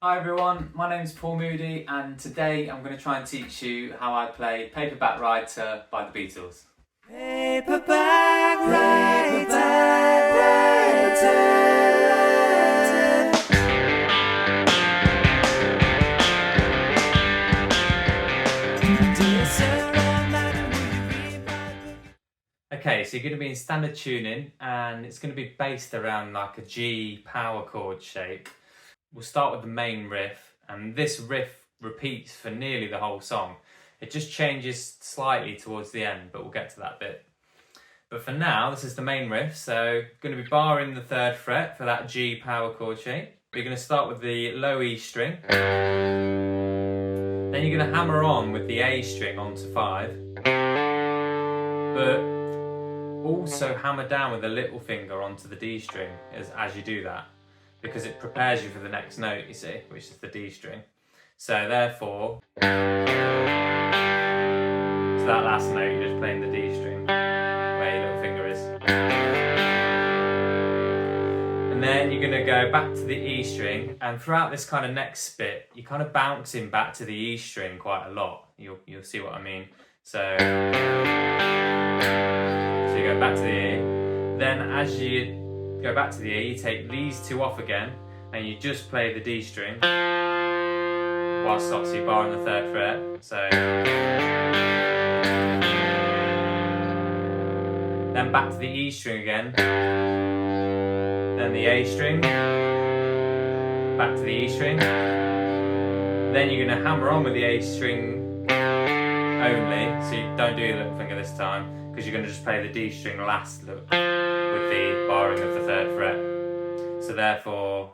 Hi everyone, my name is Paul Moody and today I'm going to try and teach you how I play Paperback Writer by the Beatles. Paperback writer. Okay, so you're going to be in standard tuning and it's going to be based around like a G power chord shape. We'll start with the main riff, and this riff repeats for nearly the whole song. It just changes slightly towards the end, but we'll get to that bit. But for now, this is the main riff, so going to be barring the 3rd fret for that G power chord shape. We're going to start with the low E string. Then you're going to hammer on with the A string onto 5. But also hammer down with the little finger onto the D string as you do that, because it prepares you for the next note, you see, which is the D string. So therefore, so that last note, you're just playing the D string, where your little finger is. And then you're going to go back to the E string, and throughout this kind of next bit, you're kind of bouncing back to the E string quite a lot. You'll see what I mean. So you go back to the E. Then as you go back to the E, you take these two off again, and you just play the D string, whilst obviously barring the 3rd fret. So then back to the E string again, then the A string, back to the E string, then you're going to hammer on with the A string only, so you don't do your little finger this time, because you're going to just play the D string last with the barring of the 3rd fret. So therefore,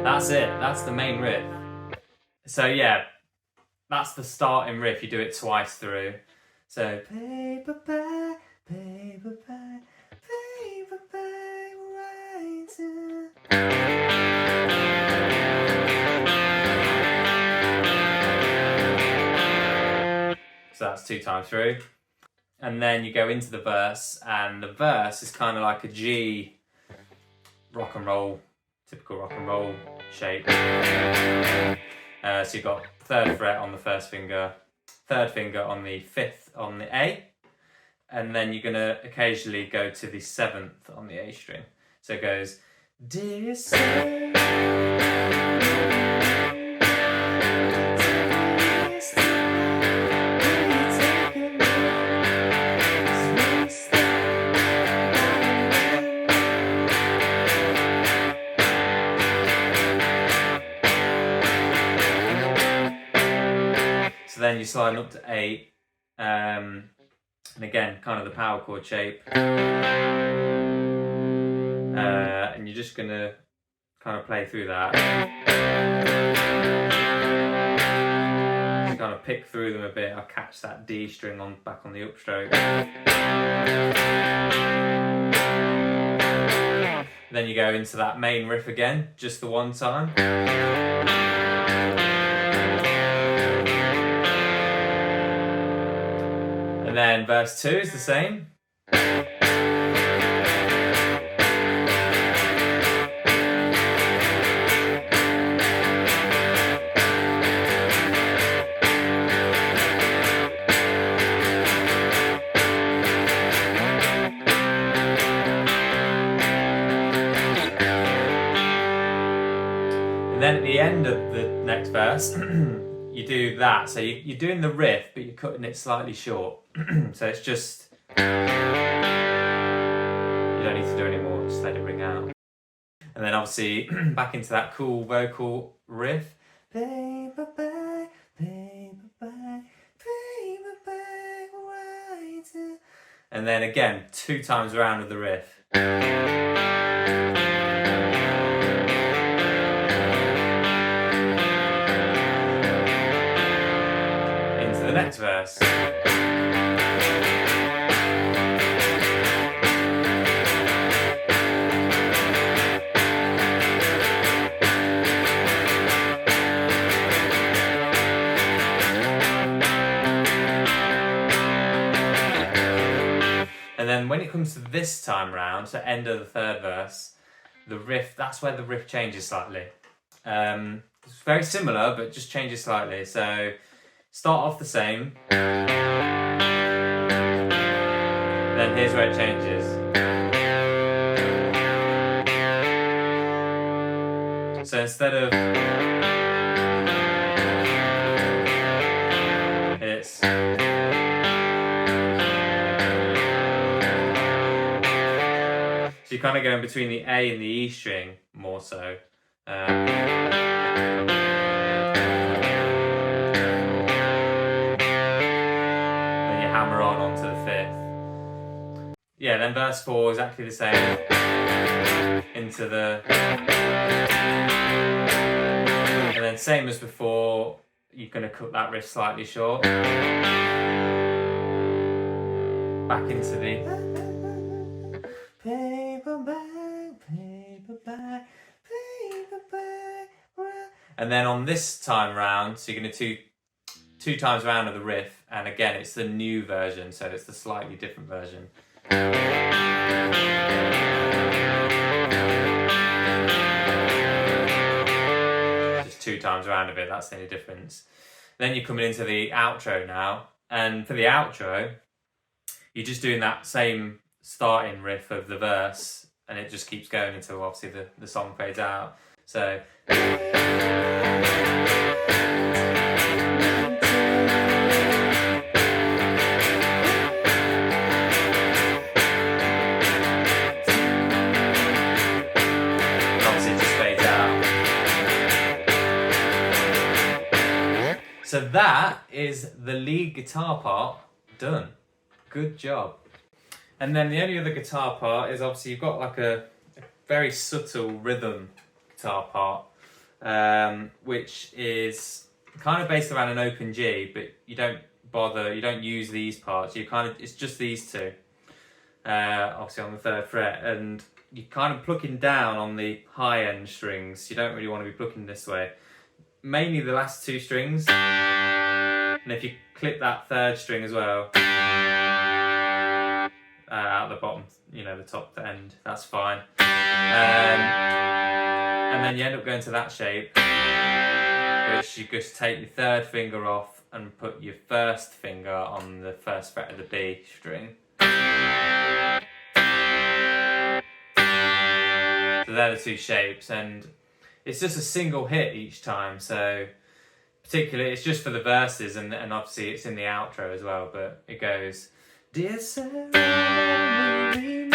that's it, that's the main riff. So yeah, that's the starting riff, you do it twice through. So paperback, paperback, paperback writer. So that's 2 times through. And then you go into the verse, and the verse is kind of like a G rock and roll, typical rock and roll shape. So you've got 3rd fret on the 1st finger, 3rd finger on the 5th on the A, and then you're going to occasionally go to the 7th on the A string. So it goes, dear sir. So then you're sliding up to 8, and again, kind of the power chord shape. And you're just going to kind of play through that. Just kind of pick through them a bit. I'll catch that D string back on the upstroke. Then you go into that main riff again, just the one time. And then verse 2 is the same. And then at the end of the next verse, you do that. So you're doing the riff, but you're cutting it slightly short. So it's just, you don't need to do any more, just let it ring out. And then obviously back into that cool vocal riff. Paperback, paperback, paperback writer. And then again, 2 times around with the riff. Into the next verse. And then when it comes to this time round, so end of the third verse, the riff, that's where the riff changes slightly. It's very similar, but just changes slightly. So start off the same. Then here's where it changes. So instead of it's so you're kind of going between the A and the E string more so. Then you hammer on onto the fifth. Yeah, then verse 4 exactly the same. Into the, and then same as before, you're going to cut that riff slightly short. Back into the paperback, paperback, paperback. And then on this time round, so you're going to do two times round of the riff, and again it's the new version, so it's the slightly different version. Just 2 times around of it, that's the only difference. Then you're coming into the outro now, and for the outro, you're just doing that same starting riff of the verse, and it just keeps going until obviously the song fades out. So So that is the lead guitar part done. Good job. And then the only other guitar part is obviously you've got like a very subtle rhythm guitar part, which is kind of based around an open G, but you don't use these parts. It's just these two, obviously on the 3rd fret, and you're kind of plucking down on the high end strings. You don't really want to be plucking this way. Mainly the last 2 strings, and if you clip that 3rd string as well, out the bottom, the top to end, that's fine. And then you end up going to that shape, which you just take your 3rd finger off and put your 1st finger on the 1st fret of the B string. So they're the 2 shapes, and it's just a single hit each time, so particularly it's just for the verses, and obviously it's in the outro as well, but it goes, Dear Sarah, and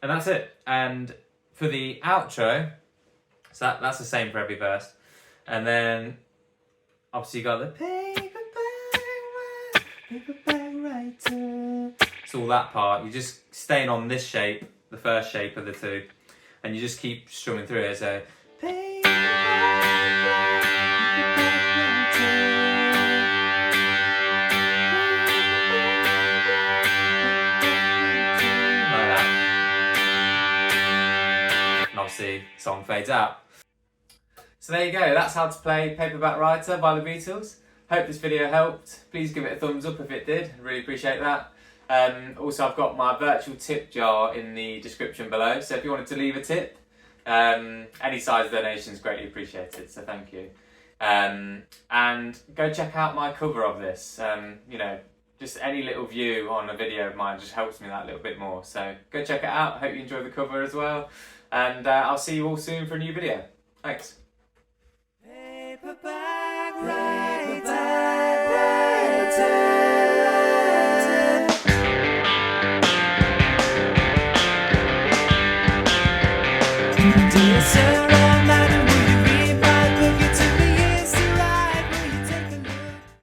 that's it. And for the outro, so that's the same for every verse. And then obviously you got the paperback writer. So all that part, you're just staying on this shape, the first shape of the 2, and you just keep strumming through it. So obviously, song fades out. So there you go, that's how to play Paperback Writer by the Beatles. Hope this video helped. Please give it a thumbs up if it did, really appreciate that. Also, I've got my virtual tip jar in the description below, so if you wanted to leave a tip, any size donation is greatly appreciated, so thank you. And go check out my cover of this. Just any little view on a video of mine just helps me that little bit more, so go check it out. I hope you enjoy the cover as well. And I'll see you all soon for a new video. Thanks. Paperback writer.